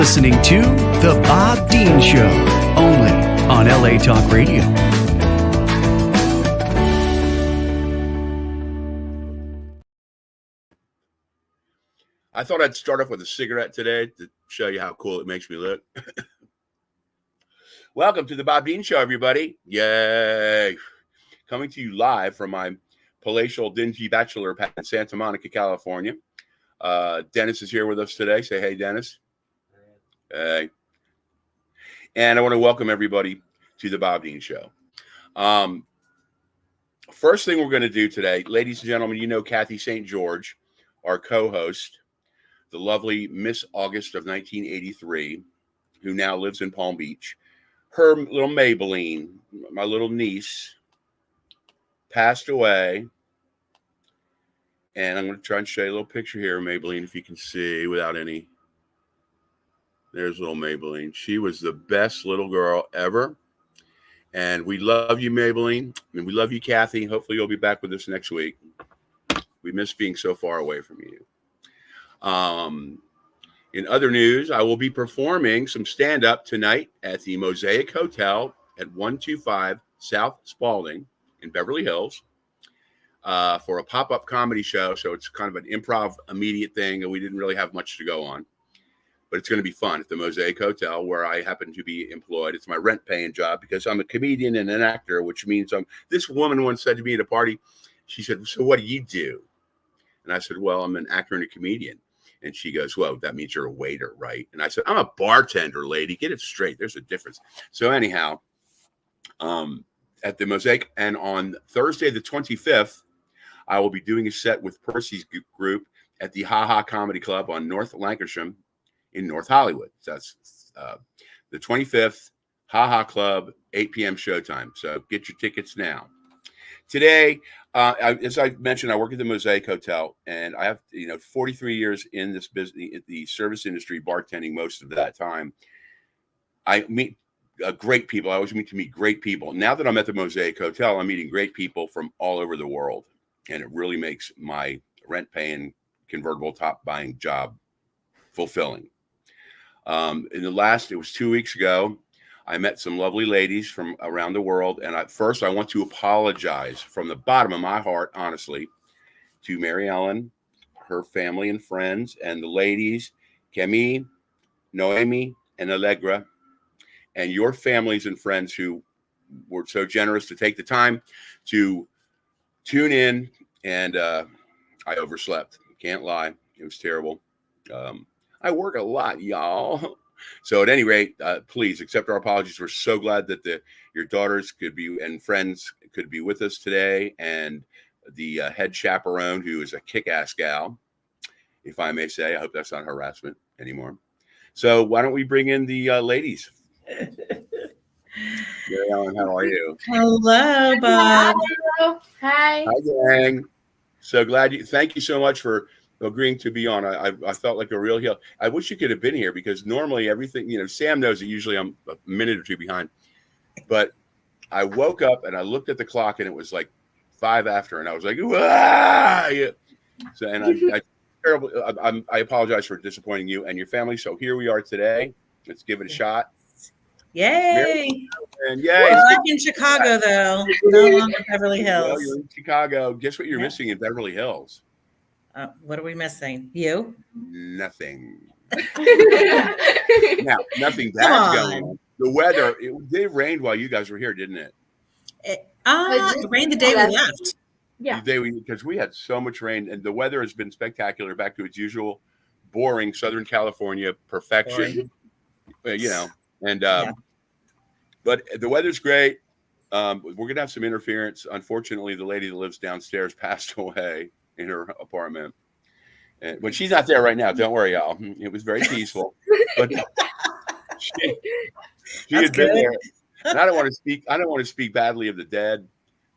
listening to The Bob Dean Show, only on LA Talk Radio. I thought I'd start off with a cigarette today to show you how cool it makes me look. Welcome to The Bob Dean Show, everybody. Yay. Coming to you live from my palatial, dingy bachelor pad in Santa Monica, California. Dennis is here with us today. Say hey, Dennis. Hey. And I want to welcome everybody to The Bob Dean Show. First thing we're going to do today, ladies and gentlemen, you know Kathy St. George, our co-host, the lovely Miss August of 1983, who now lives in Palm Beach. Her little Maybelline, my little niece, passed away. And I'm going to try and show you a little picture here of Maybelline, if you can see without any. There's little Maybelline. She was the best little girl ever. And we love you, Maybelline. And we love you, Kathy. Hopefully you'll be back with us next week. We miss being so far away from you. In other news, I will be performing some stand-up tonight at the Mosaic Hotel at 125 South Spalding in Beverly Hills for a pop-up comedy show. So it's kind of an improv immediate thing, and we didn't really have much to go on. But it's going to be fun at the Mosaic Hotel, where I happen to be employed. It's my rent-paying job because I'm a comedian and an actor, which means this woman once said to me at a party, she said, "So what do you do?" And I said, "Well, I'm an actor and a comedian." And she goes, "Well, that means you're a waiter, right?" And I said, "I'm a bartender, lady. Get it straight. There's a difference." So anyhow, at the Mosaic, and on Thursday the 25th, I will be doing a set with Percy's group at the Ha Ha Comedy Club on North Lankershim in North Hollywood. So that's the 25th, Ha Ha Club, 8 p.m. showtime. So get your tickets now. Today, as I mentioned, I work at the Mosaic Hotel, and I have 43 years in this business, the service industry, bartending most of that time. I meet great people. I always meet great people. Now that I'm at the Mosaic Hotel, I'm meeting great people from all over the world, and it really makes my rent-paying convertible top-buying job fulfilling. It was 2 weeks ago, I met some lovely ladies from around the world. And first, I want to apologize from the bottom of my heart, honestly, to Mary Ellen, her family and friends, and the ladies, Camille, Noemi, and Allegra, and your families and friends who were so generous to take the time to tune in. And I overslept. Can't lie. It was terrible. I work a lot, y'all. So at any rate, please accept our apologies. We're so glad that your daughters could be and friends could be with us today, and the head chaperone, who is a kick-ass gal, if I may say. I hope that's not harassment anymore. So why don't we bring in the ladies? Mary Ellen, how are you? Hello, Bob. Hello. Hi. Hi, gang. So glad thank you so much for agreeing to be on. I felt like a real heel. I wish you could have been here, because normally everything, Sam knows that usually I'm a minute or two behind, but I woke up and I looked at the clock and it was like 5 after, and I was like, "Wah!" Yeah. So, and I apologize for disappointing you and your family. So here we are today. Let's give it a shot. Yay. And yay. I'm in Chicago, though. No longer Beverly Hills. Well, you're in Chicago. Guess what you're missing in Beverly Hills? What are we missing? You? Nothing. Now, nothing bad's going on. The weather, it rained while you guys were here, didn't it? It rained the day we left. Yeah. Because we had so much rain, and the weather has been spectacular, back to its usual boring Southern California perfection. Boring. But the weather's great. We're going to have some interference. Unfortunately, the lady that lives downstairs passed away in her apartment. And when she's not there right now, don't worry, y'all. It was very peaceful. But she had been there. And I don't want to speak badly of the dead,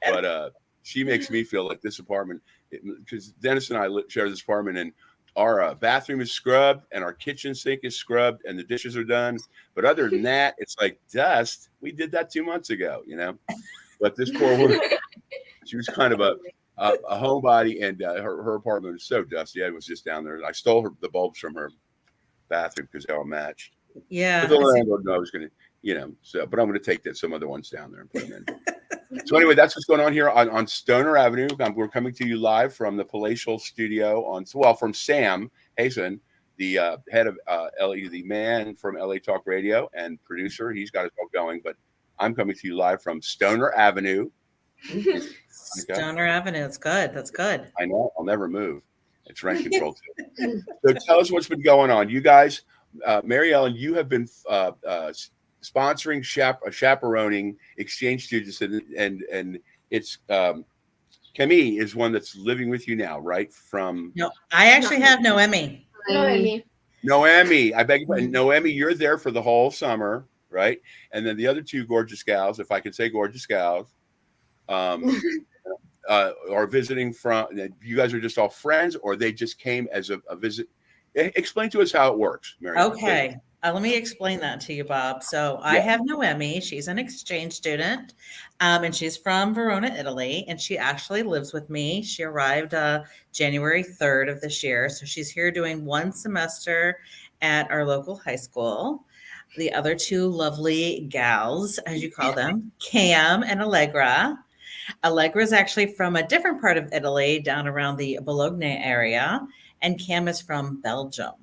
but she makes me feel like this apartment, because Dennis and I share this apartment, and our bathroom is scrubbed and our kitchen sink is scrubbed and the dishes are done. But other than that, it's like dust. We did that 2 months ago, But this poor woman, she was kind of a homebody, and her apartment was so dusty. I was just down there. I stole the bulbs from her bathroom because they all matched. Yeah. But the landlord knows going to, but I'm going to take some other ones down there and put them in. So anyway, that's what's going on here on Stoner Avenue. We're coming to you live from the Palatial Studio from Sam Hazen, the head of LA, the man from LA Talk Radio and producer. He's got it all going, but I'm coming to you live from Stoner Avenue. Stoner Avenue. It's good. That's good. I know. I'll never move. It's rent control too. So tell us what's been going on. You guys, Mary Ellen, you have been sponsoring, chaperoning exchange students, and it's Camille is one that's living with you now, right? No, I actually have Noemi. Noemi, I beg your pardon. Noemi, you're there for the whole summer, right? And then the other two gorgeous gals, if I can say gorgeous gals, are visiting from. You guys are just all friends, or they just came as a visit. Explain to us how it works, Mary. Okay. Let me explain that to you, Bob. So I have Noemi. She's an exchange student, and she's from Verona, Italy, and she actually lives with me. She arrived January 3rd of this year. So she's here doing one semester at our local high school. The other two lovely gals, as you call them, Cam and Allegra. Allegra is actually from a different part of Italy, down around the Bologna area, and Cam is from Belgium.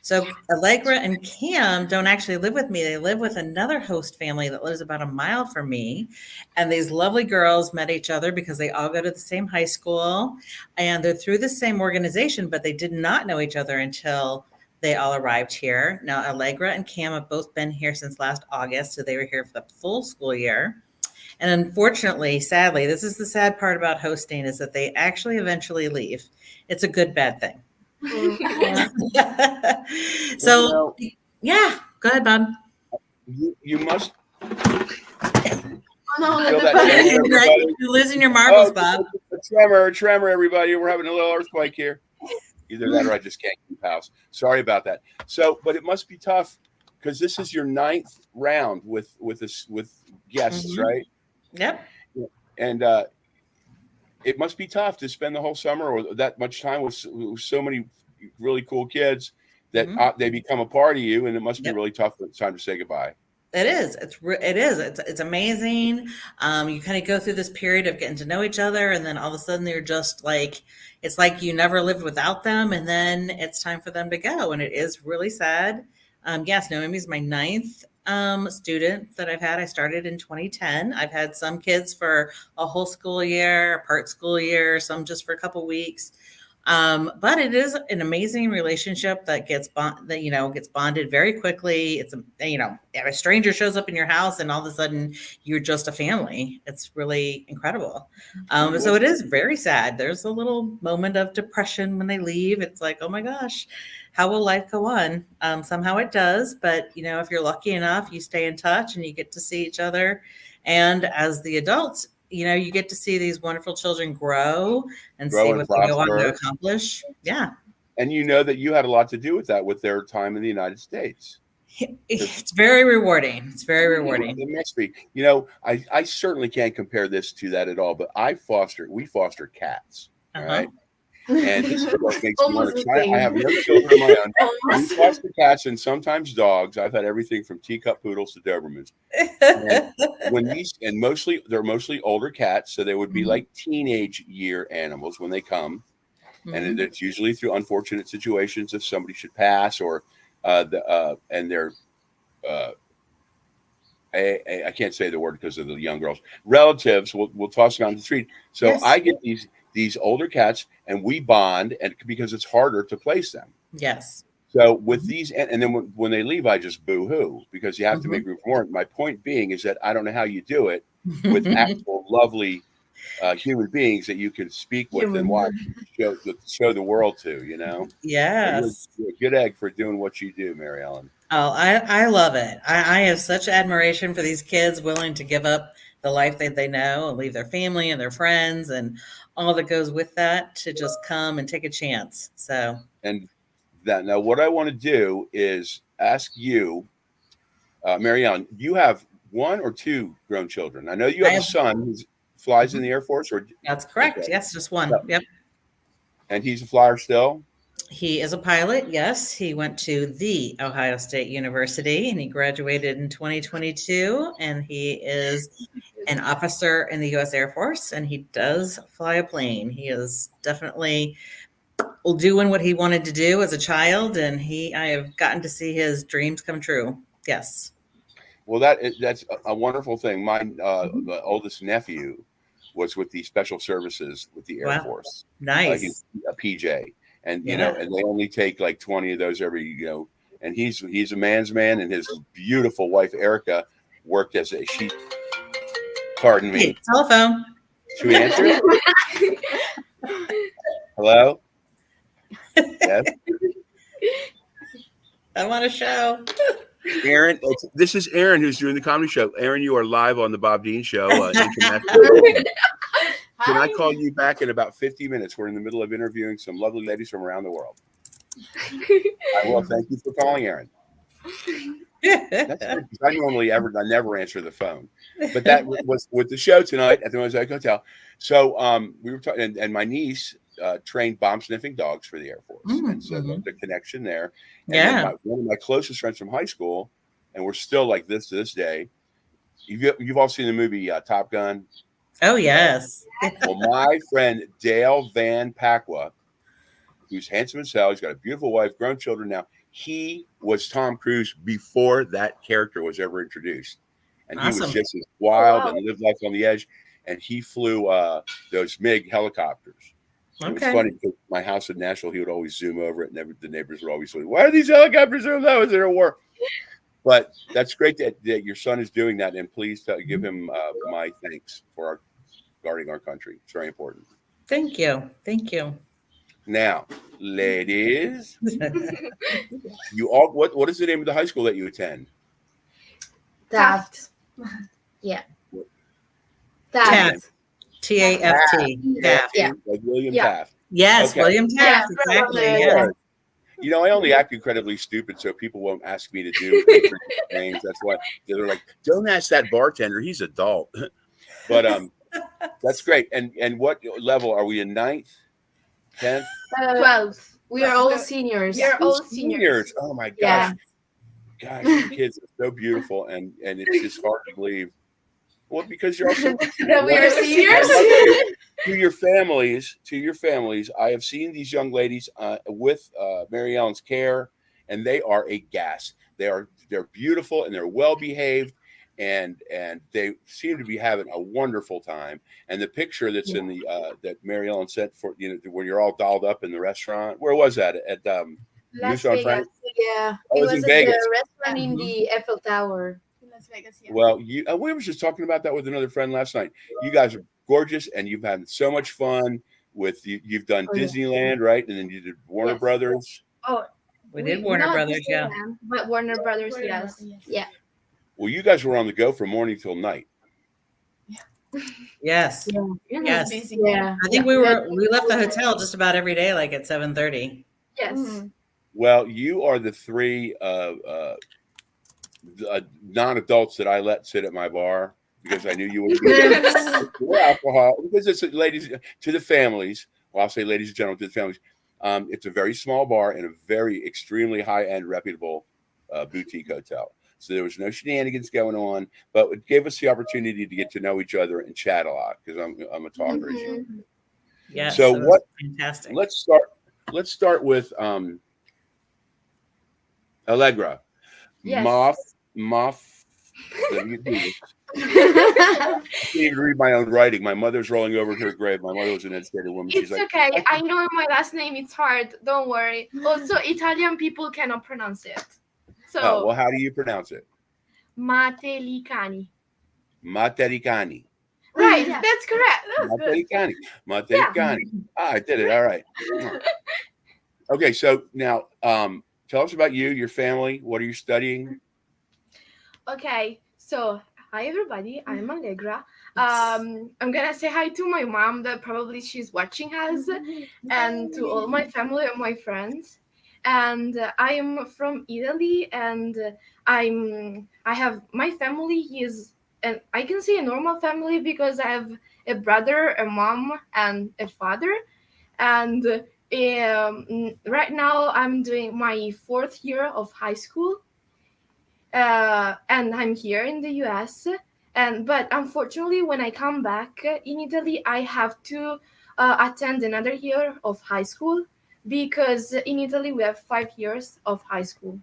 So Allegra and Cam don't actually live with me. They live with another host family that lives about a mile from me. And these lovely girls met each other because they all go to the same high school and they're through the same organization, but they did not know each other until they all arrived here. Now, Allegra and Cam have both been here since last August, so they were here for the full school year. And unfortunately, sadly, this is the sad part about hosting, is that they actually eventually leave. It's a good, bad thing. So, yeah, go ahead, Bob. You must. You're losing your marbles, Bob. Tremor, everybody. We're having a little earthquake here. Either that or I just can't keep house. Sorry about that. So, but it must be tough because this is your 9th round with guests, right? Yep. And it must be tough to spend the whole summer or that much time with so many really cool kids that they become a part of you, and it must be really tough. It's time to say goodbye. It is. It's amazing. You kind of go through this period of getting to know each other, and then all of a sudden they're just like, it's like you never lived without them, and then it's time for them to go, and it is really sad. Yes, Noemi's my 9th student that I've had. I started in 2010. I've had some kids for a whole school year, a part school year, some just for a couple weeks. But it is an amazing relationship that gets bonded very quickly. It's if a stranger shows up in your house and all of a sudden you're just a family, it's really incredible. So it is very sad. There's a little moment of depression when they leave. It's like, oh my gosh, how will life go on? Somehow it does. But, if you're lucky enough, you stay in touch and you get to see each other. And as the adults, you get to see these wonderful children grow and see what they go on to accomplish. Yeah. And that you had a lot to do with that, with their time in the United States. It's very rewarding. It's very rewarding. It must be. I certainly can't compare this to that at all, but we foster cats. All right. And this is what makes me want to try. I have no children of my own. We foster cats and sometimes dogs. I've had everything from teacup poodles to Dobermans. And they're mostly older cats, so they would be like teenage year animals when they come. And it's usually through unfortunate situations if somebody should pass or I can't say the word because of the young girls. Relatives will toss them on the street. So yes. I get these older cats and we bond, and because it's harder to place them. Yes. So with these, and then when they leave, I just boo-hoo because you have to make room for more. My point being is that I don't know how you do it with actual lovely human beings that you can speak with and watch, show the world to, Yes. You're a good egg for doing what you do, Mary Ellen. Oh, I love it. I have such admiration for these kids willing to give up the life that they know and leave their family and their friends and all that goes with that to just come and take a chance. So, now what I want to do is ask you, Mary Ellen, you have 1 or 2 grown children. I know you have a son who flies in the Air Force, or that's correct. Okay. Yes, just 1. Yep. And he's a flyer still? He is a pilot. Yes, he went to the Ohio State University and he graduated in 2022. And he is an officer in the U.S. Air Force, and he does fly a plane. He is definitely doing what he wanted to do as a child, and I have gotten to see his dreams come true. Yes. Well, that's a wonderful thing. My the oldest nephew was with the Special Services with the Air Wow. Force. Nice. He's a PJ, and Yeah. and they only take like 20 of those every And he's a man's man, and his beautiful wife Erica worked as a she. Pardon me. Hey, telephone. Should we answer it? Hello. Yes. I want a show. Aaron, this is Aaron who's doing the comedy show. Aaron, you are live on the Bob Dean Show. International. Can I call you back in about 50 minutes? We're in the middle of interviewing some lovely ladies from around the world. I will. Thank you for calling, Aaron. That's good, I never answer the phone, but that was with the show tonight at the Mosaic Hotel. So we were talking, and my niece trained bomb sniffing dogs for the Air Force, and so there's a connection there. And then one of my closest friends from high school, and we're still like this to this day. You've all seen the movie Top Gun. Oh yes. Well, my friend Dale Van Pacwa, who's handsome as hell, he's got a beautiful wife, grown children now. He was Tom Cruise before that character was ever introduced. And he was just as wild and lived life on the edge. And he flew those MiG helicopters. It was funny because my house in Nashville, he would always zoom over it. And the neighbors were always like, why are these helicopters zoomed out? Was there a war? But that's great that your son is doing that. And please give him my thanks for guarding our country. It's very important. Thank you. Thank you. Now, ladies, you all what is the name of the high school that you attend? Taft. Yeah. Taft. T-A-F-T. Taft. Yeah. Like William Yeah. Taft. Yes, Okay. William Taft. Exactly. Yeah. I only act incredibly stupid so people won't ask me to do things. That's why they're like, don't ask that bartender. He's adult. But that's great. And what level are we in? 9th? 10th? 12. We are all seniors. We are all seniors. Oh my gosh. Yeah. Gosh, your kids are so beautiful and it's just hard to believe. Well, because you're also That we are seniors. to your families, I have seen these young ladies with Mary Ellen's care, and they are a gas. They're beautiful and they're well behaved. And they seem to be having a wonderful time. And the picture that's in the that Mary Ellen sent for when you're all dolled up in the restaurant. Where was that? At Las Luso and Vegas. Frank? Yeah. Oh, It it was in at Vegas. the restaurant in the Eiffel Tower. In Las Vegas, yeah. Well, we were just talking about that with another friend last night. You guys are gorgeous, and you've had so much fun with you. You've done Disneyland, right? And then you did Warner Yes. Brothers. Oh, We did Warner not Brothers, yeah. Disneyland, But Warner Brothers, yes. Yeah. Well, you guys were on the go from morning till night. Yes. Yes. Busy. Yeah. I think we left the hotel just about every day, like at 7:30. Yes. Mhm. Well, you are the three non-adults that I let sit at my bar because I knew you would be alcohol. Because it's ladies to the families. Well, I'll say ladies and gentlemen to the families. It's a very small bar and a very extremely high-end, reputable boutique hotel. So there was no shenanigans going on, but it gave us the opportunity to get to know each other and chat a lot because I'm a talker. As you know. Yes. So it was what? Fantastic. Let's start with Allegra. Yes. Moff. Let me do this. I can't even read my own writing. My mother's rolling over in her grave. My mother was an educated woman. She's It's like, okay. I know my last name. It's hard. Don't worry. Also, Italian people cannot pronounce it. So, oh, well, how do you pronounce it? Matelicani. Matericani. Right. Yeah. That's correct. That was good. Matericani. Matericani. Ah, I did it. All right. Okay, so now tell us about you, your family. What are you studying? Okay, so hi everybody, I'm Allegra. I'm gonna say hi to my mom that probably she's watching us, and to all my family and my friends. And I'm from Italy, and I have my family is, and I can say a normal family because I have a brother, a mom, and a father. And Right now I'm doing my 4th year of high school, and I'm here in the US. But unfortunately, when I come back in Italy, I have to attend another year of high school, because in Italy we have 5 years of high school.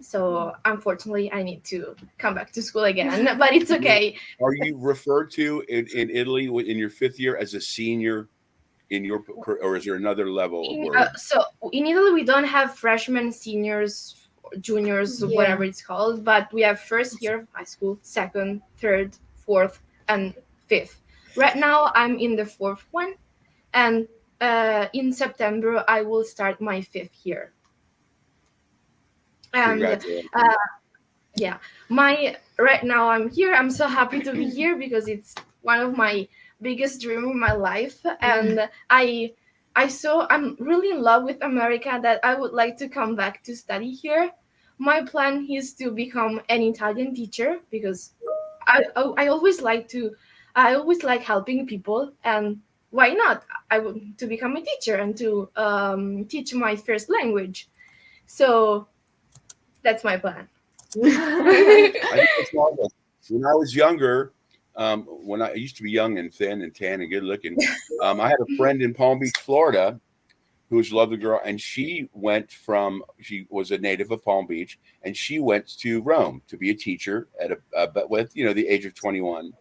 So unfortunately, I need to come back to school again, but it's okay. Are you referred to in Italy in your 5th year as a senior in your, or is there another level of word? So in Italy, we don't have freshmen, seniors, juniors, Yeah. whatever it's called, but we have 1st year of high school, 2nd, 3rd, 4th, and 5th. Right now, I'm in the 4th one, and in September, I will start my 5th year. And Congratulations. right now I'm here. I'm so happy to be here because it's one of my biggest dreams in my life, and I'm really in love with America that I would like to come back to study here. My plan is to become an Italian teacher, because I always like helping people, and why not? I would to become a teacher and to teach my first language. So that's my plan. I think it's marvelous. When I was younger, when I used to be young and thin and tan and good looking, I had a friend in Palm Beach, Florida, who was a lovely girl, and she was a native of Palm Beach, and she went to Rome to be a teacher but with the age of 21,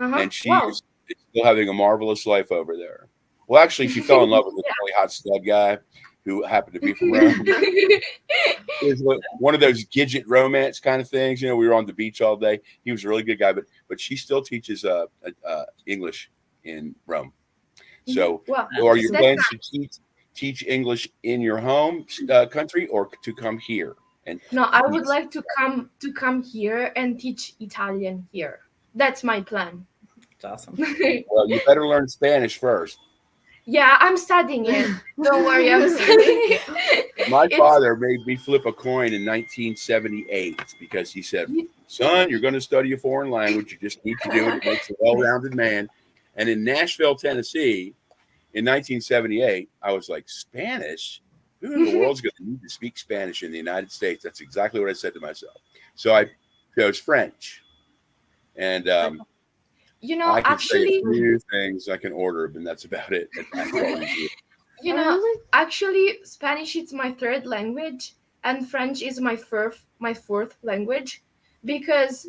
and she Wow. is still having a marvelous life over there. Well, actually, she fell in love with a really hot stud guy who happened to be from Rome. It was one of those Gidget romance kind of things. We were on the beach all day. He was a really good guy, but she still teaches English in Rome. So, Wow. are your That's plans to teach English in your home country, or to come here? And No, I would like to come here and teach Italian here. That's my plan. It's awesome. well, you better learn Spanish first. Yeah, I'm studying it. Don't worry, I'm studying it. My It's- father made me flip a coin in 1978 because he said, "Son, you're going to study a foreign language. You just need to do it. It makes a well-rounded man." And in Nashville, Tennessee, in 1978, I was like, "Spanish? Who in the world's going to need to speak Spanish in the United States?" That's exactly what I said to myself. So I chose French, and I can say actually, a few things. I can order them, and that's about it. actually, Spanish is my 3rd language, and French is my 4th language, because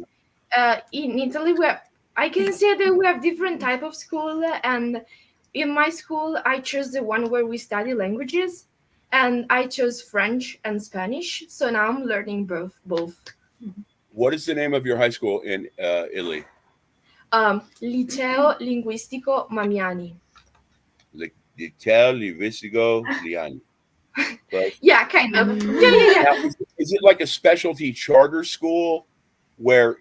in Italy I can say that we have different type of school, and in my school I chose the one where we study languages, and I chose French and Spanish. So now I'm learning both. What is the name of your high school in Italy? Liceo Linguistico Mamiani. Liceo Linguistico Liani. Right? Yeah, kind of. Yeah. Now, is it like a specialty charter school where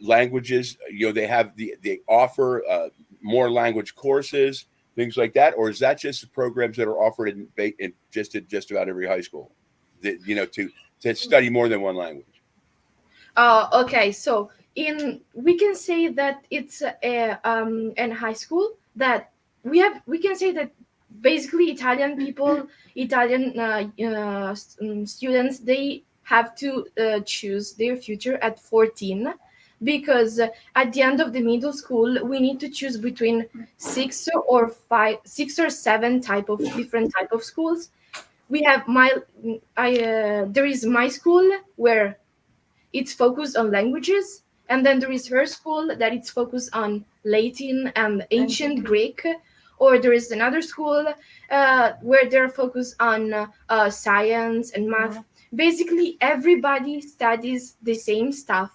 languages, they offer more language courses, things like that, or is that just the programs that are offered in just about every high school, to study more than one language? Okay, so we can say that it's in high school that we can say that basically Italian students, they have to choose their future at 14, because at the end of the middle school we need to choose between 6 or 7 different type of schools. We have there is my school where it's focused on languages, and then there is her school that it's focused on Latin and ancient Greek, or there is another school where they're focused on science and math. Basically, everybody studies the same stuff.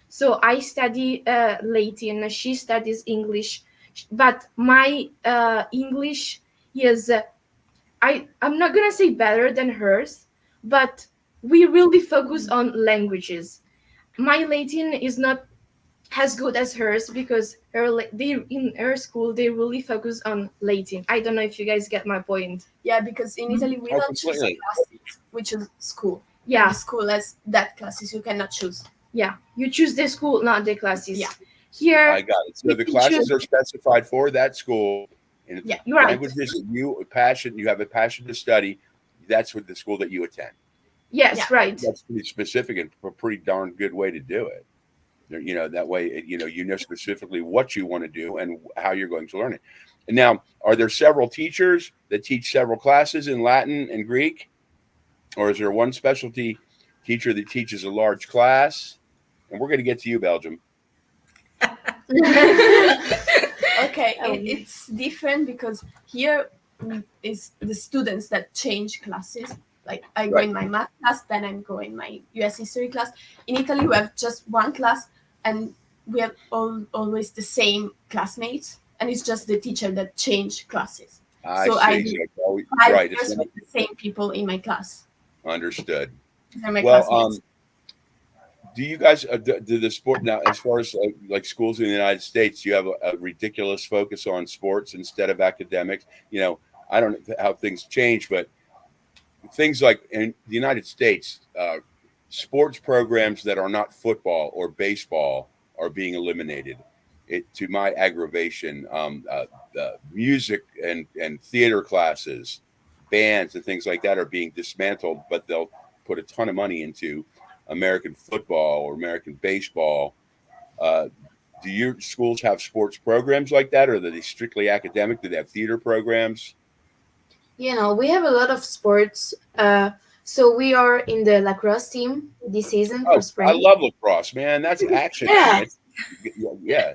So I study Latin, she studies English, but my English is, I'm not gonna say better than hers, but we really focus on languages. My Latin is not as good as hers, because in her school they really focus on Latin. I don't know if you guys get my point. Yeah, because in Italy we don't choose completely. classes. We choose school. Yeah, The school has that classes you cannot choose. yeah. You choose the school, not the classes. Yeah. I Here, got it. So You the can classes choose- are specified for that school, And if Yeah, the you're right. languages that you have a passion to study, that's what the school that you attend. Yes, Yeah. right. That's pretty specific and a pretty darn good way to do it. That way, you know specifically what you want to do and how you're going to learn it. And now, are there several teachers that teach several classes in Latin and Greek? Or is there one specialty teacher that teaches a large class? And we're going to get to you, Belgium. Okay, it's different because here is the students that change classes. Like I go in my math class, then I'm going my US history class. In Italy, we have just one class, and we have always the same classmates, and it's just the teacher that change classes. I So see. I do So, 5 right. years with the same people in my class. Understood. They're my Well, classmates. do you guys do the sport now? As far as like schools in the United States, you have a ridiculous focus on sports instead of academics. I don't know how things change, but things like in the United States, sports programs that are not football or baseball are being eliminated. To my aggravation, music and theater classes, bands and things like that are being dismantled, but they'll put a ton of money into American football or American baseball. Do your schools have sports programs like that, or are they strictly academic? Do they have theater programs? We have a lot of sports. So we are in the lacrosse team this season for spring. I love lacrosse, man. That's action. Yeah. Yeah.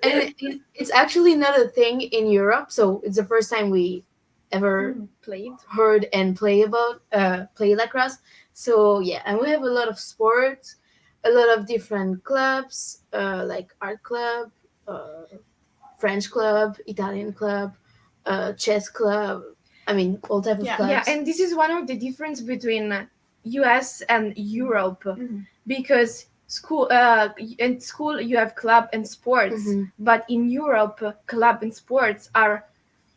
And it's actually not a thing in Europe. So it's the first time we ever Played. heard and play lacrosse. So yeah, and we have a lot of sports, a lot of different clubs, like art club, French club, Italian club, chess club. I mean, all type of clubs. Yeah, and this is one of the difference between US and Europe, because in school you have club and sports, but in Europe club and sports are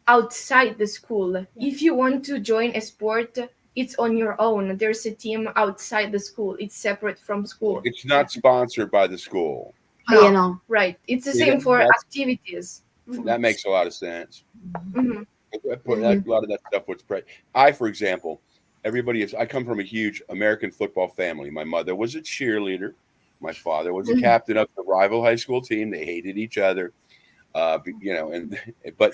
outside the school. If you want to join a sport, it's on your own. There's a team outside the school. It's separate from school. It's not sponsored by the school. No. Right. It's the See, same for that's- activities. That makes a lot of sense. Mhm. A lot of that stuff was I, for example, I come from a huge American football family. My mother was a cheerleader. My father was a captain of the rival high school team. They hated each other. But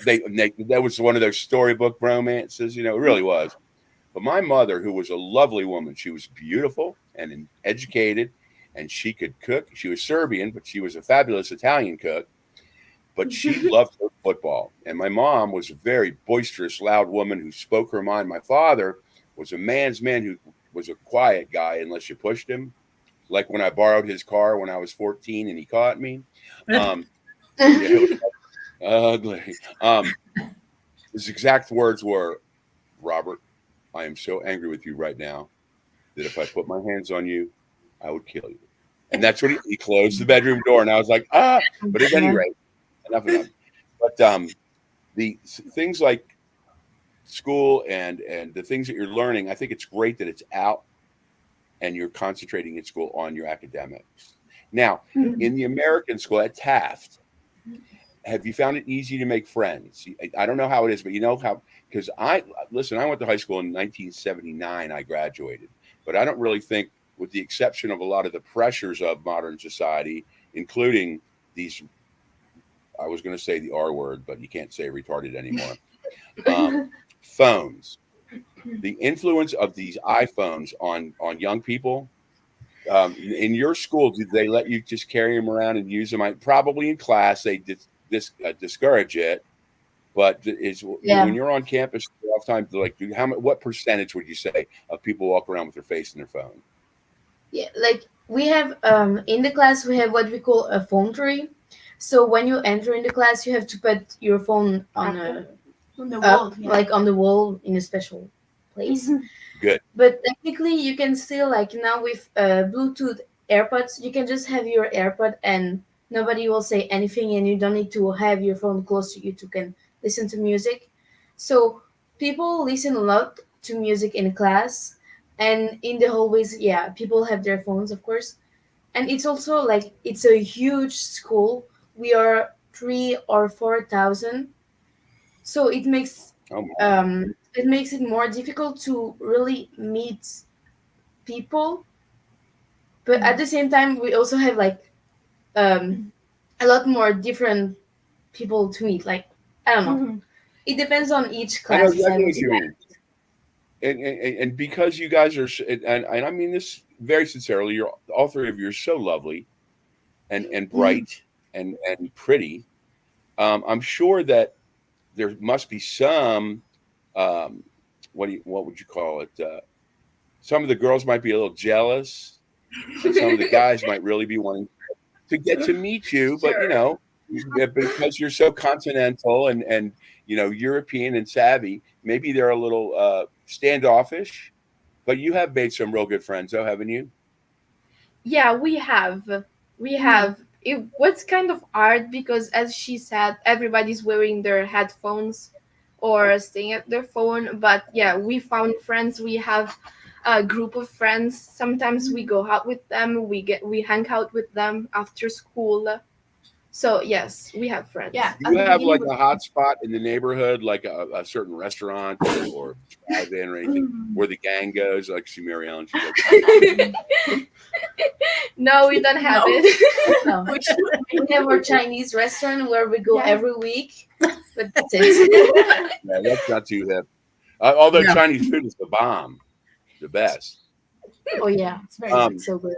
that was one of those storybook romances, it really was. But my mother, who was a lovely woman, she was beautiful and educated, and she could cook. She was Serbian, but she was a fabulous Italian cook. But she loved her football. And my mom was a very boisterous, loud woman who spoke her mind. My father was a man's man who was a quiet guy unless you pushed him. Like when I borrowed his car when I was 14 and he caught me. It was ugly. His exact words were, "Robert, I am so angry with you right now that if I put my hands on you, I would kill you." And that's what he closed the bedroom door. And I was like, but at any rate, enough of that. But the things like school and the things that you're learning, I think it's great that it's out and you're concentrating in school on your academics. Now, in the American school at Taft, have you found it easy to make friends? I don't know how it is, but you know how, because I went to high school in 1979, I graduated, but I don't really think, with the exception of a lot of the pressures of modern society, including these, I was going to say the R word, but you can't say retarded anymore, phones. The influence of these iPhones on young people. In your school, did they let you just carry them around and use them? Probably in class they discourage it, but when you're on campus oftentimes, like, what percentage would you say of people walk around with their face in their phone? Yeah, like we have in the class we have what we call a phone tree. So when you enter in the class, you have to put your phone on the wall, like on the wall in a special place. Good. But technically, you can still, like now with Bluetooth AirPods, you can just have your AirPod and nobody will say anything, and you don't need to have your phone close to you to can listen to music. So people listen a lot to music in class, and in the hallways, people have their phones, of course. And it's also like it's a huge school. We are 3,000 or 4,000, So it makes Oh, my. it more difficult to really meet people. But at the same time, we also have like a lot more different people to meet. Like, I don't know. It depends on each I know classes, I exactly would what you say. mean. And because you guys are, and I mean this very sincerely, you're all three of you are so lovely and bright and pretty. I'm sure that there must be some, um, what would you call it? Some of the girls might be a little jealous, and some of the guys might really be wanting to get to meet you. But because you're so continental and European and savvy, maybe they're a little standoffish. But you have made some real good friends, though, haven't you? Yeah, we have. We have. It was kind of hard because, as she said, everybody's wearing their headphones or staying at their phone. But yeah, we found friends. We have a group of friends. Sometimes we go out with them. We hang out with them after school. So yes, we have friends. Yeah, Do at you the have beginning like was a hot spot in the neighborhood, like a certain restaurant or drive-in or anything, where the gang goes? Like see Mary Ellen, she's like, No, we don't have it. No. we should We have our Chinese restaurant where we go Yeah. every week, but that's it. yeah, that's not too hip. Although No. Chinese food is the bomb, the best. Oh yeah, it's very Um, so good.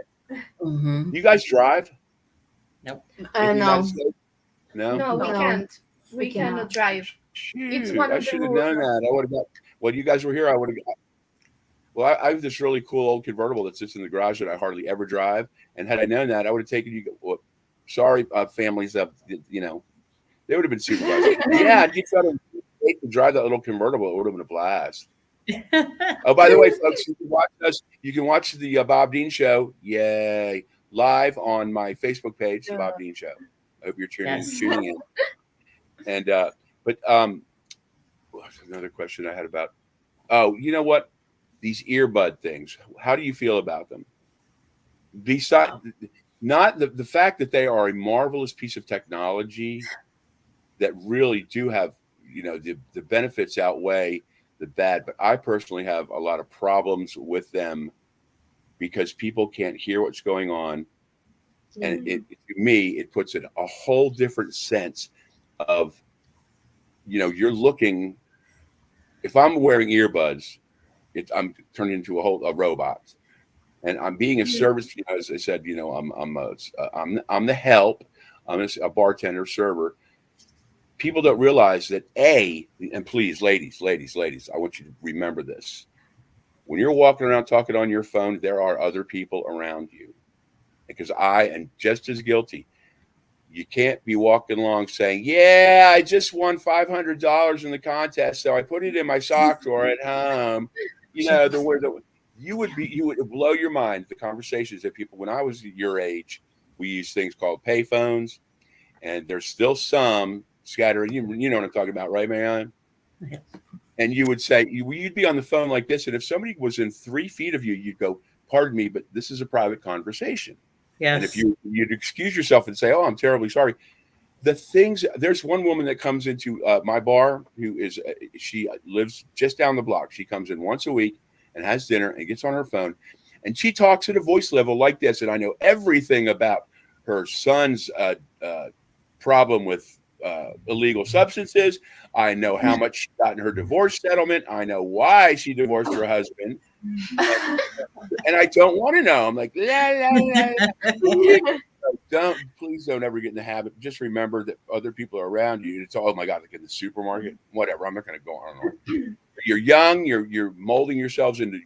Mhm. You guys drive? In the No, United States? No. No, we No. can't. We We cannot cannot. drive. Shoot, one I of the should have rules. known that. I would have got. Well, you guys were here. I would have. Well, I have this really cool old convertible that sits in the garage that I hardly ever drive. And had I known that, I would have taken you. Well, sorry, families that they would have been super glad. Yeah, you try to drive that little convertible. It would have been a blast. Oh, by the way, folks, you can watch us. You can watch the Bob Dean Show. Yay! Live on my Facebook page, the Bob Dean Show. I hope you're Yes. tuning in. And but what's another question I had about? Oh, you know what? These earbud things. How do you feel about them? Besides, not the fact that they are a marvelous piece of technology that really do have, the benefits outweigh the bad. But I personally have a lot of problems with them because people can't hear what's going on. And to me, it puts it a whole different sense of, you're looking. If I'm wearing earbuds, I'm turning into a robot, and I'm being a service. As I said, I'm the help. I'm a bartender, server. People don't realize that and please, ladies, I want you to remember this. When you're walking around talking on your phone, there are other people around you. Because I am just as guilty. You can't be walking along saying, "Yeah, I just won $500 in the contest, so I put it in my sock drawer at home." You would blow your mind. The conversations that people, when I was your age, we used things called payphones, and there's still some scattering. You know what I'm talking about, right, Marianne? Yeah. And you would say you'd be on the phone like this, and if somebody was in 3 feet of you, you'd go, "Pardon me, but this is a private conversation." Yes. And if you'd excuse yourself and say, "Oh, I'm terribly sorry." There's one woman that comes into my bar who is, she lives just down the block. She comes in once a week and has dinner and gets on her phone. And she talks at a voice level like this. And I know everything about her son's problem with illegal substances. I know how much she got in her divorce settlement. I know why she divorced her husband. And I don't want to know. I'm like, please don't ever get in the habit. Just remember that other people are around you. It's oh my God, like in the supermarket, whatever. I'm not going to go on. You're young. You're molding yourselves into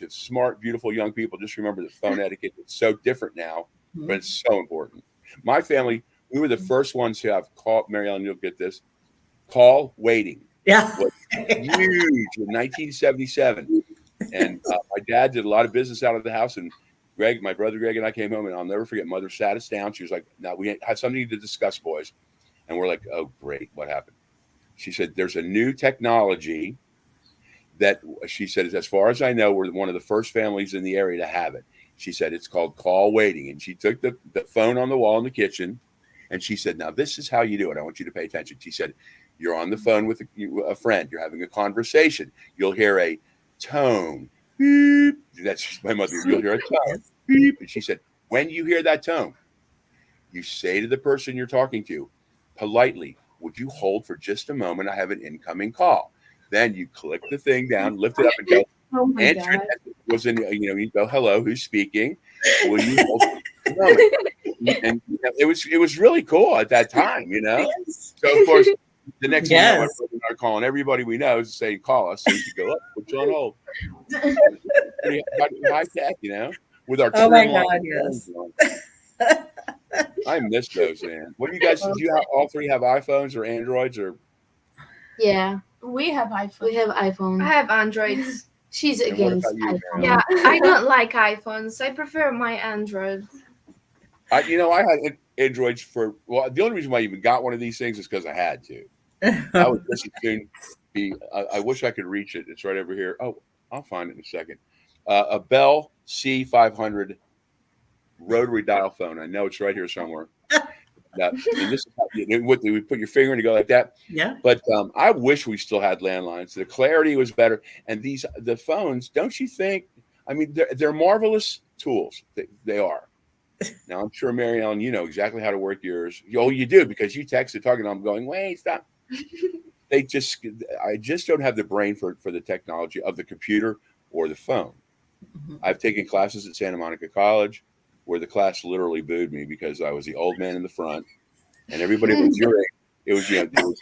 smart, beautiful young people. Just remember that phone etiquette is so different now, but it's so important. My family, we were the first ones to have call. Mary Ellen, you'll get this. Call waiting. Yeah. Was huge in 1977. And my dad did a lot of business out of the house. And Greg, my brother Greg, and I came home, and I'll never forget. Mother sat us down. She was like, "Now we have something to discuss, boys." And we're like, "Oh, great. What happened?" She said, "There's a new technology that," she said, "as far as I know, we're one of the first families in the area to have it." She said, "It's called call waiting." And she took the phone on the wall in the kitchen, and she said, "Now this is how you do it. I want you to pay attention." She said, You're on the phone with a friend. You're having a conversation. You'll hear a tone. Beep. That's my mother. You'll hear a tone. Beep. And she said, when you hear that tone, you say to the person you're talking to politely, would you hold for just a moment? I have an incoming call. Then you click the thing down, lift it up, and go, Oh my answer god. it. Was in, you go, hello, who's speaking? Will you hold for a moment? And it was really cool at that time, Yes. So of course, the next thing you know, Yes. everybody are calling everybody we know is saying, call us. So you go up, put you on hold. Pretty high tech, with our Oh my trim line God, phones yes. on. I miss those, man. What do you guys? Do you all three have iPhones or Androids or? Yeah, We have iPhone. we have I iPhone. have Androids. She's And what against about you, iPhone. Yeah, I don't like iPhones. I prefer my Android. I had Androids the only reason why I even got one of these things is because I had to. I would just as soon be. I wish I could reach it. It's right over here. Oh, I'll find it in a second. A Bell C500 rotary dial phone. I know it's right here somewhere. And this is how we put your finger in to go like that. Yeah. But I wish we still had landlines. The clarity was better. And the phones, don't you think? I mean, they're marvelous tools. They are. Now, I'm sure, Mary Ellen, you know exactly how to work yours. Oh, you do, because you texted talking to them going, wait, stop. I just don't have the brain for the technology of the computer or the phone. I've taken classes at Santa Monica College where the class literally booed me because I was the old man in the front and everybody was your age. It was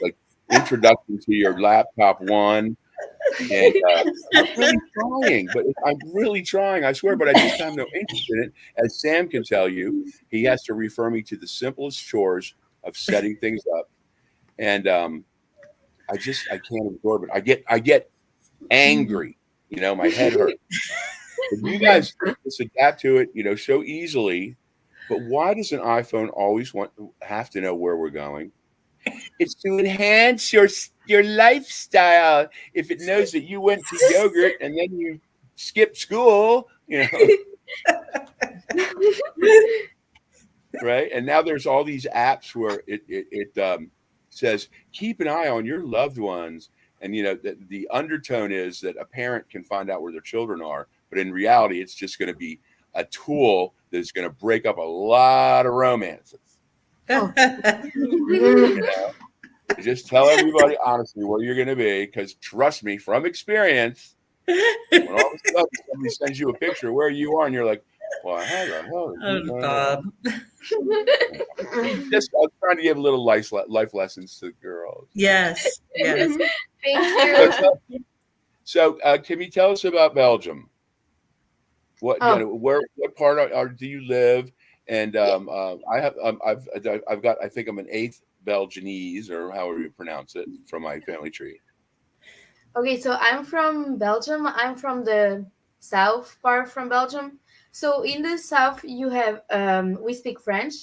like introduction to your laptop one. And I'm really trying, I swear, but I just have no interest in it. As Sam can tell you, he has to refer me to the simplest chores of setting things up. And I can't absorb it. I get angry, my head hurts. But you guys just adapt to it, so easily. But why does an iPhone always have to know where we're going? It's to enhance your lifestyle. If it knows that you went to yogurt and then you skipped school, right? And now there's all these apps where it says keep an eye on your loved ones, and the undertone is that a parent can find out where their children are, but in reality, it's just going to be a tool that's going to break up a lot of romances. Just tell everybody honestly where you're going to be, because trust me, from experience, when all of a sudden somebody sends you a picture where you are, and you're like, "Well, how the hell?" Oh, Bob. Just I'm trying to give little life lessons to girls. Yes. Yes. Thank you. So, can you tell us about Belgium? What what part do you live? And I've got, I think I'm an 8th Belgianese, or however you pronounce it, from my family tree. Okay, so I'm from Belgium. I'm from the south part from Belgium. So in the south, you have we speak French,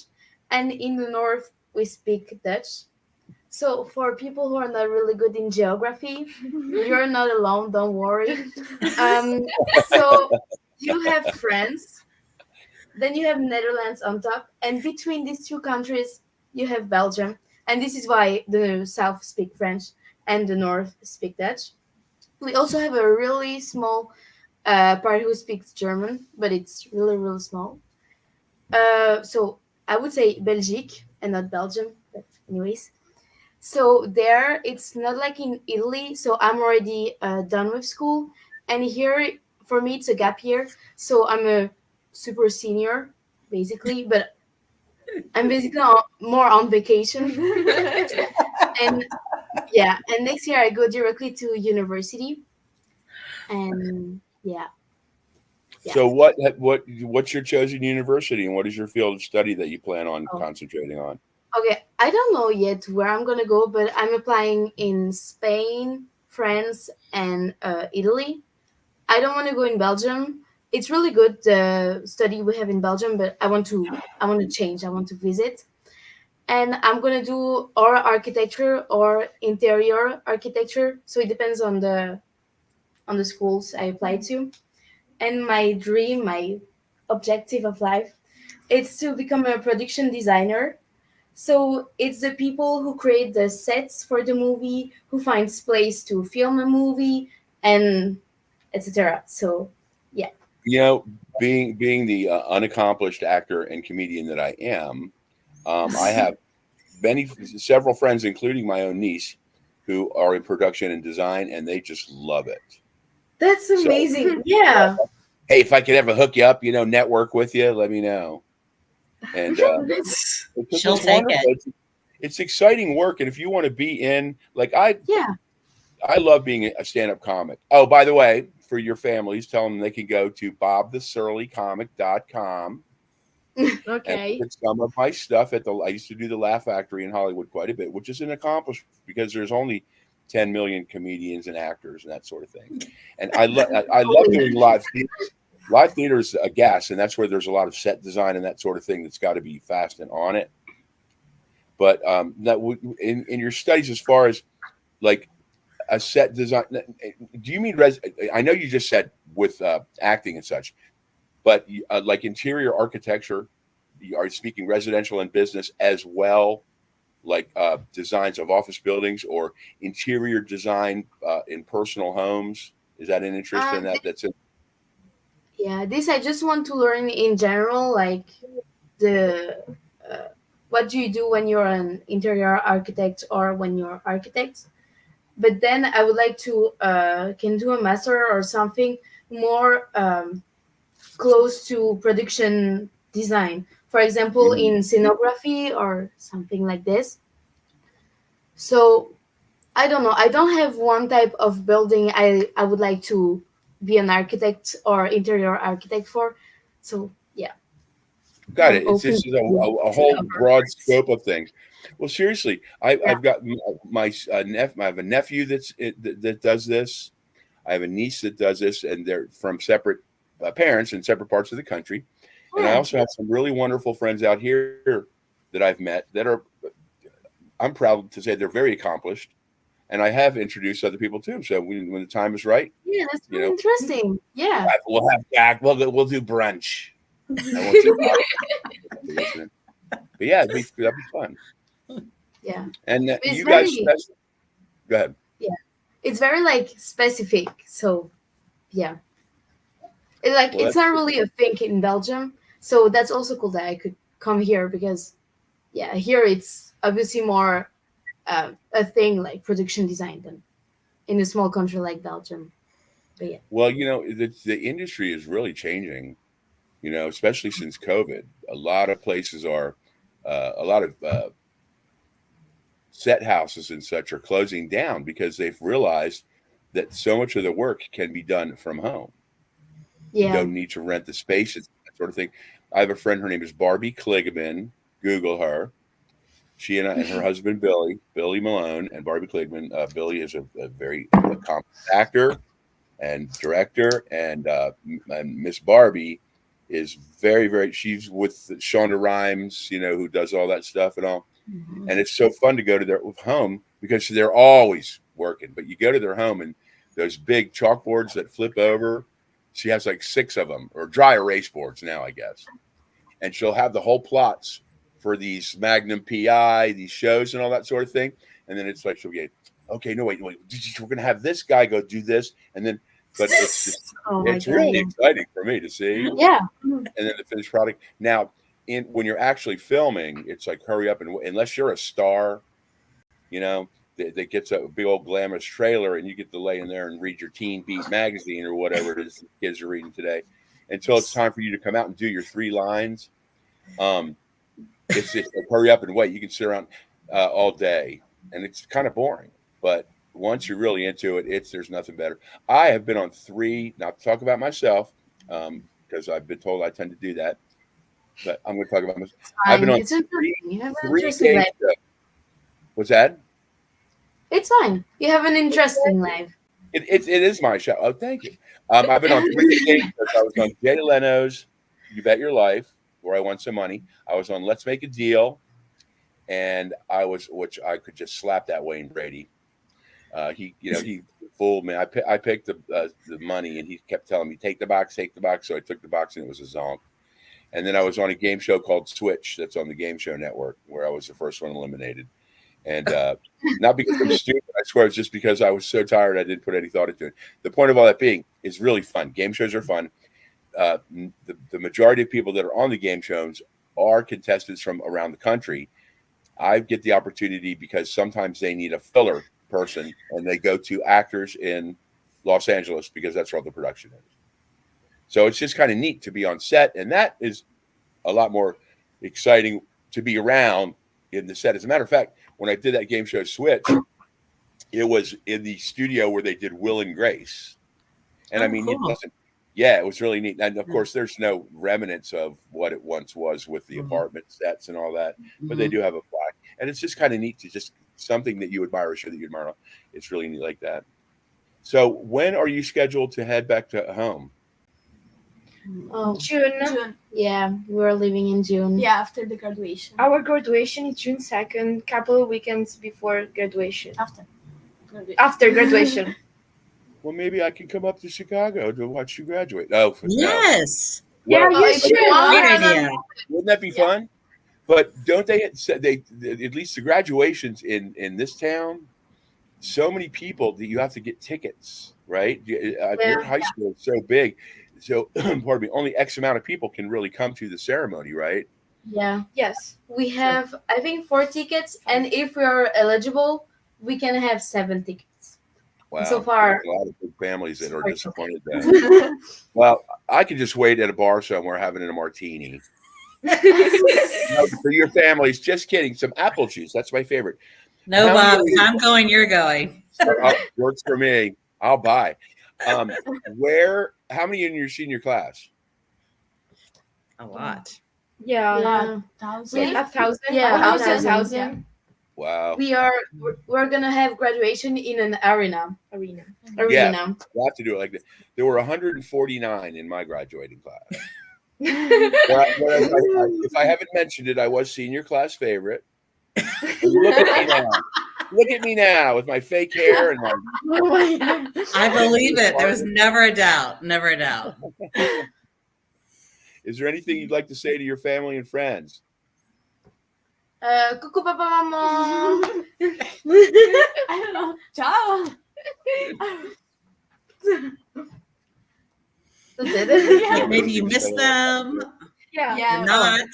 and in the north we speak Dutch. So for people who are not really good in geography, you're not alone. Don't worry. So you have France, then you have Netherlands on top, and between these two countries, you have Belgium. And this is why the south speak French and the north speak Dutch. We also have a really small part who speaks German, but it's really, really small. So I would say Belgique and not Belgium, but anyways. So there, it's not like in Italy. So I'm already done with school. And here, for me, it's a gap year. So I'm a super senior, basically. But I'm basically more on vacation. And yeah, and next year I go directly to university. And yeah. So what's your chosen university, and what is your field of study that you plan on concentrating on? Okay, I don't know yet where I'm gonna go, but I'm applying in Spain, France, and Italy. I don't want to go in Belgium. It's really good the study we have in Belgium, but I want to change. I want to visit, and I'm gonna do or architecture or interior architecture. So it depends on the schools I apply to. And my dream, my objective of life, it's to become a production designer. So it's the people who create the sets for the movie, who finds place to film a movie, and etc. So yeah. You know, being the unaccomplished actor and comedian that I am, I have several friends, including my own niece, who are in production and design, and they just love it. That's So, amazing. Yeah. hey, if I could ever hook you up, network with you, let me know. And She'll take it. It's exciting work, and if you want to be in, like I love being a stand-up comic. Oh, by the way, for your families, tell them they can go to bobthesurlycomic.com. Okay. And some of my stuff I used to do the Laugh Factory in Hollywood quite a bit, which is an accomplishment because there's only 10 million comedians and actors and that sort of thing. And I love doing live theater. Live theater is a gas, and that's where there's a lot of set design and that sort of thing that's got to be fast and on it. But in your studies, as far as like a set design, do you mean I know you just said with acting and such, but like interior architecture, you are speaking residential and business as well, like designs of office buildings or interior design in personal homes. Is that an interest in that? That's it. Yeah, this I just want to learn in general, like the what do you do when you're an interior architect or when you're architect. But then I would like to can do a master or something more close to production design. For example, in scenography or something like this. So I don't know. I don't have one type of building I would like to be an architect or interior architect for. So yeah. Got I'm it. It's just a whole broad scope of things. Well, seriously, I've got my I have a nephew that does this. I have a niece that does this, and they're from separate parents in separate parts of the country. And I also have some really wonderful friends out here that I've met that are, I'm proud to say they're very accomplished. And I have introduced other people to them. So when the time is right, Yeah, that's really interesting. Yeah. we'll have Jack. We'll do brunch. I won't say but yeah, that'd be fun. Yeah. And It's you guys, very- go ahead. Yeah. It's very like specific. So yeah. It's not really a thing in Belgium. So that's also cool that I could come here because here it's obviously more a thing like production design than in a small country like Belgium. But yeah. Well, the industry is really changing, especially since COVID. A lot of places are, a lot of set houses and such are closing down because they've realized that so much of the work can be done from home. Yeah. You don't need to rent the spaces, that sort of thing. I have a friend, her name is Barbie Kligman. Google her. She and her husband, Billy Malone, and Barbie Kligman. Billy is a very accomplished actor and director, and Miss Barbie is very, very, she's with Shonda Rhimes, who does all that stuff and all. Mm-hmm. And it's so fun to go to their home because they're always working, but you go to their home and those big chalkboards that flip over, she has like 6 of them, or dry erase boards now, I guess. And she'll have the whole plots for these Magnum PI, these shows and all that sort of thing. And then it's like, she'll get, okay, no, wait, we're going to have this guy go do this. And then, but it's just, it's really exciting for me to see. Yeah. And then the finished product. Now, when you're actually filming, it's like, hurry up. And unless you're a star, that gets a big old glamorous trailer and you get to lay in there and read your Teen Beat magazine or whatever it is the kids are reading today until it's time for you to come out and do your 3 lines. It's just like, hurry up and wait. You can sit around all day and it's kind of boring, but once you're really into it, there's nothing better. I have been on 3, not to talk about myself, because I've been told I tend to do that, but I'm going to talk about myself. I've been on 3 game shows. What's that? It's fine. You have an interesting life. It is my show. Oh, thank you. I've been on 3 game shows. I was on Jay Leno's You Bet Your Life, where I won some money. I was on Let's Make a Deal, and which I could just slap that Wayne Brady. He fooled me. I picked the money, and he kept telling me, take the box. So I took the box, and it was a zonk. And then I was on a game show called Switch that's on the Game Show Network, where I was the first one eliminated. And not because I'm stupid, I swear, it's just because I was so tired I didn't put any thought into it. The point of all that being is really fun. Game shows are fun. The majority of people that are on the game shows are contestants from around the country. I get the opportunity because sometimes they need a filler person, and they go to actors in Los Angeles because that's where all the production is. So it's just kind of neat to be on set, and that is a lot more exciting to be around in the set. As a matter of fact, when I did that game show Switch, it was in the studio where they did Will and Grace. And I mean, cool. it wasn't, yeah, it was really neat. And of course, there's no remnants of what it once was with the apartment sets and all that, but they do have a flag. And it's just kind of neat to just something that you admire, a show that you admire. It's really neat like that. So when are you scheduled to head back to home? Oh, June. yeah, we're leaving in June. Yeah, after the graduation. Our graduation is June 2nd, couple of weekends before graduation. After graduation. After graduation. Well, maybe I can come up to Chicago to watch you graduate. Oh, no. Yes. Yeah, Well, you should. Great idea. Wouldn't that be fun? But don't they at least the graduations in this town, so many people that you have to get tickets, right? Your high school is so big. So, pardon me, only X amount of people can really come to the ceremony, right? Yeah. Yes. We have, I think, 4 tickets, and if we are eligible, we can have 7 tickets. Wow. So far, There's a lot of big families that are Sorry. disappointed then. Well, I could just wait at a bar somewhere having a martini. For your families, just kidding. Some apple juice. That's my favorite. No, How Bob. many- If I'm going, you're going. Works for me. I'll buy. How many in your senior class? A lot. Yeah. yeah, 1,000. 1,000. Yeah, 1,000. Wow. we're gonna have graduation in an arena. Arena. We'll have to do it like that. There were 149 in my graduating class. If I haven't mentioned it, I was senior class favorite. Look at me now. Look at me now with my fake hair and my. Oh my God. I believe it. There was never a doubt. Never a doubt. Is there anything you'd like to say to your family and friends? Coucou, papa, maman. I don't know. Ciao. That's it. Maybe you miss them. Yeah. Yeah. Or not.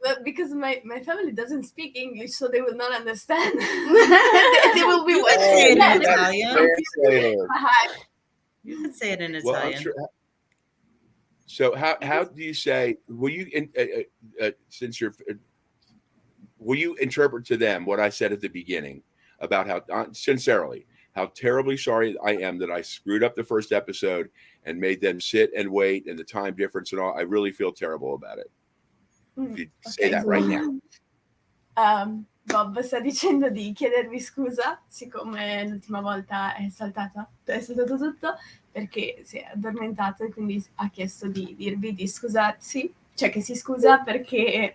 But because my family doesn't speak English, so they will not understand. They will be Say it watching. in Italian. Translator. You can say it in Well, I'm Italian. sure. So how do you say? Will you will you interpret to them what I said at the beginning about how sincerely how terribly sorry I am that I screwed up the first episode and made them sit and wait and the time difference and all? I really feel terrible about it. If you say that right now. Bob sta dicendo di chiedervi scusa, siccome l'ultima volta è saltato tutto, perché si è addormentato e quindi ha chiesto di dirvi di scusarsi, cioè che si scusa perché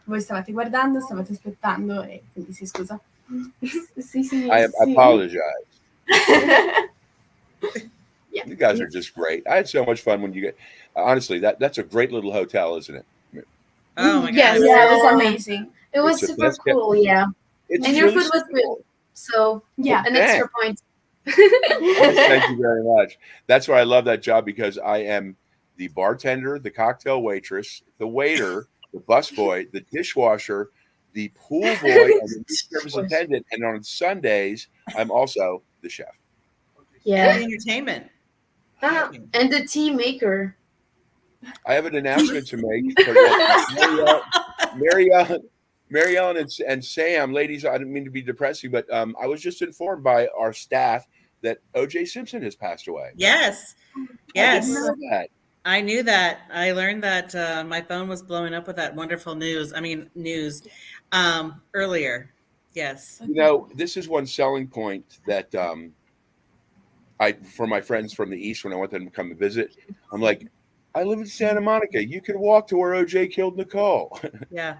voi stavate guardando, stavate aspettando e quindi si scusa. I apologize. Yeah. You guys are just great. I had so much fun when you get. Honestly, that's a great little hotel, isn't it? Oh my Yes. God. Yeah, it was amazing. It was It's the super best kept- cool, yeah. It's And your really food was good. simple. So, Yeah. an extra point. Thank you very much. That's why I love that job, because I am the bartender, the cocktail waitress, the waiter, the busboy, the dishwasher, the pool boy, and the room service attendant. And on Sundays, I'm also the chef. Yeah. The entertainment. And the tea maker. I have an announcement to make. Mary Ellen and Sam, ladies, I didn't mean to be depressing, but I was just informed by our staff that O.J. Simpson has passed away. Yes. I Yes. didn't know that. I knew that. I learned that my phone was blowing up with that wonderful news earlier. Yes. You know, this is one selling point that for my friends from the East, when I want them to come and visit, I'm like, I live in Santa Monica. You can walk to where OJ killed Nicole. Yeah.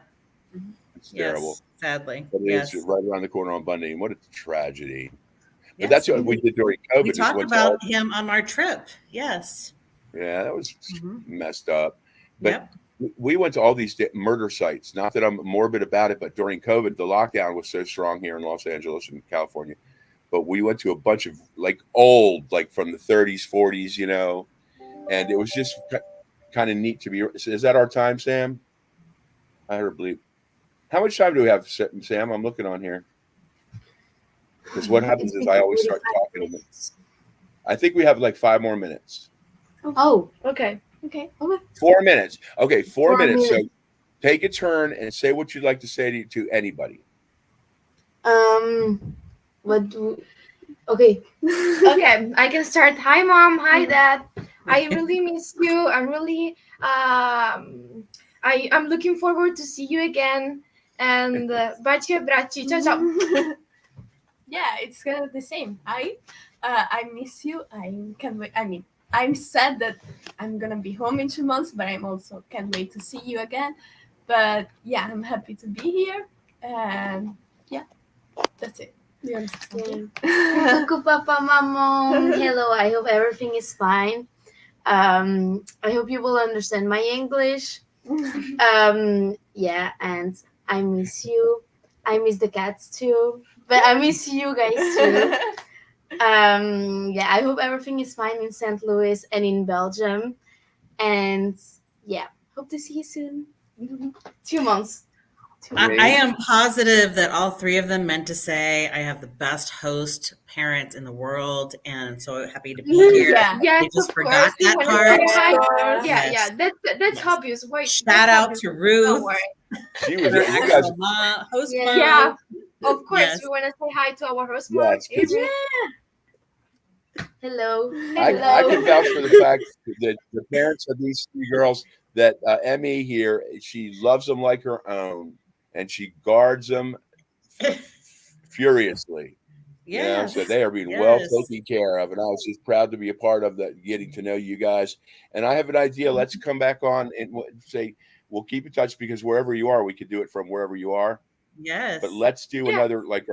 It's terrible. Yes. Sadly. But Yes. it's right around the corner on Bundy. What a tragedy. But Yes. that's what we did during COVID. We is talked once about him on our trip. Yes. yeah, that was Mhm. messed up. But Yep. we went to all these murder sites. Not that I'm morbid about it, but during COVID, the lockdown was so strong here in Los Angeles and California. But we went to a bunch of like old, like from the 30s, 40s, you know, and it was just kind of neat to be. Is that our time, Sam? I heard a bleep. How much time do we have, Sam? I'm looking on here. Because what happens is I always start talking. I think we have like 5 more minutes. Oh, Okay. Okay. 4 minutes. Okay, 4 4 minutes. So minutes. take a turn and say what you'd like to say to anybody. what do? Okay. Okay, I can start. Hi, Mom. Hi, Dad. I really miss you. I'm really I'm looking forward to see you again. And baci abbracci. Ciao, ciao. Yeah, it's kind of the same. I miss you. I can't wait. I mean, I'm sad that I'm gonna be home in 2 months, but I'm also can't wait to see you again. But yeah, I'm happy to be here, and yeah, that's it. Do you want to say something? Cuckoo Papa Mamong. Hello, I hope everything is fine. I hope you will understand my English. Yeah, and I miss you. I miss the cats too, but I miss you guys too. Yeah, I hope everything is fine in St. Louis and in Belgium. And yeah, hope to see you soon. 2 months. I am positive that all 3 of them meant to say I have the best host parents in the world, and so happy to be here. Yeah. Yes, They just of forgot course. that You wanna part. say hi? Yes. Yeah, Yes. that's Yes. obvious. Wait, Shout that's out obvious. to Don't Ruth, worry. She was. her You guys. actual host Yeah. mom. Yeah, of course. Yes. We want to say hi to our host Yes, mom. 'cause- Avery. Hello. I can vouch for the fact that the parents of these 3 girls, that Emmy here, she loves them like her own, and she guards them furiously. You know, Yes. so they are being well Yes. taken care of, and I was just proud to be a part of that, getting to know you guys. And I have an idea. Let's come back on and say we'll keep in touch, because wherever you are, we could do it from wherever you are. Yes. But let's do Yeah. another like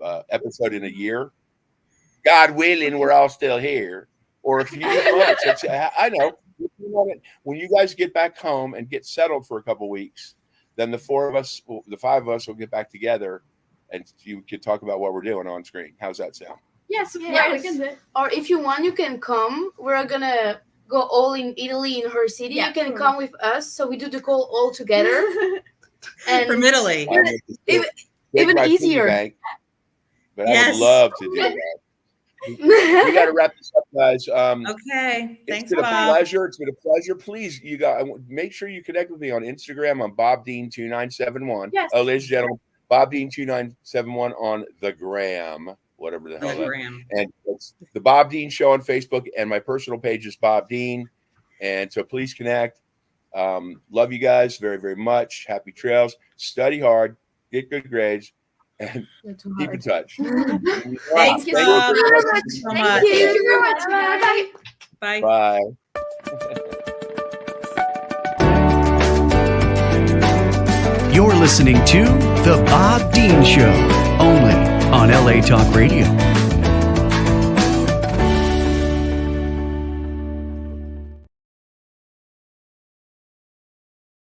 a episode in a year. God willing, we're all still here, or a few months. I know. When you guys get back home and get settled for a couple weeks, then the 5 of us will get back together, and you can talk about what we're doing on screen. How's that sound? Yes, of Yeah, we course. can do it. Or if you want, you can come. We're gonna go all in Italy, in her city. Yeah, You can sure. come with us. So we do the call all together. And From Italy. I have to even- take even my piggy easier. bank, but I Yes. would love to do that. We got to wrap this up, guys. Okay. It's Thanks, been a Bob. pleasure. It's been a pleasure. Please, you guys, make sure you connect with me on Instagram. I'm BobDean2971. Yes. Oh, ladies and gentlemen, BobDean2971 on the gram, whatever the hell that. Graham. And it's the Bob Dean Show on Facebook, and my personal page is Bob Dean. And so please connect. Love you guys very, very much. Happy trails. Study hard. Get good grades. And keep in touch. Thanks, you Bob. very much. So Thank much. you very much. Bye. Bye. Bye. You're listening to The Bob Dean Show, only on LA Talk Radio.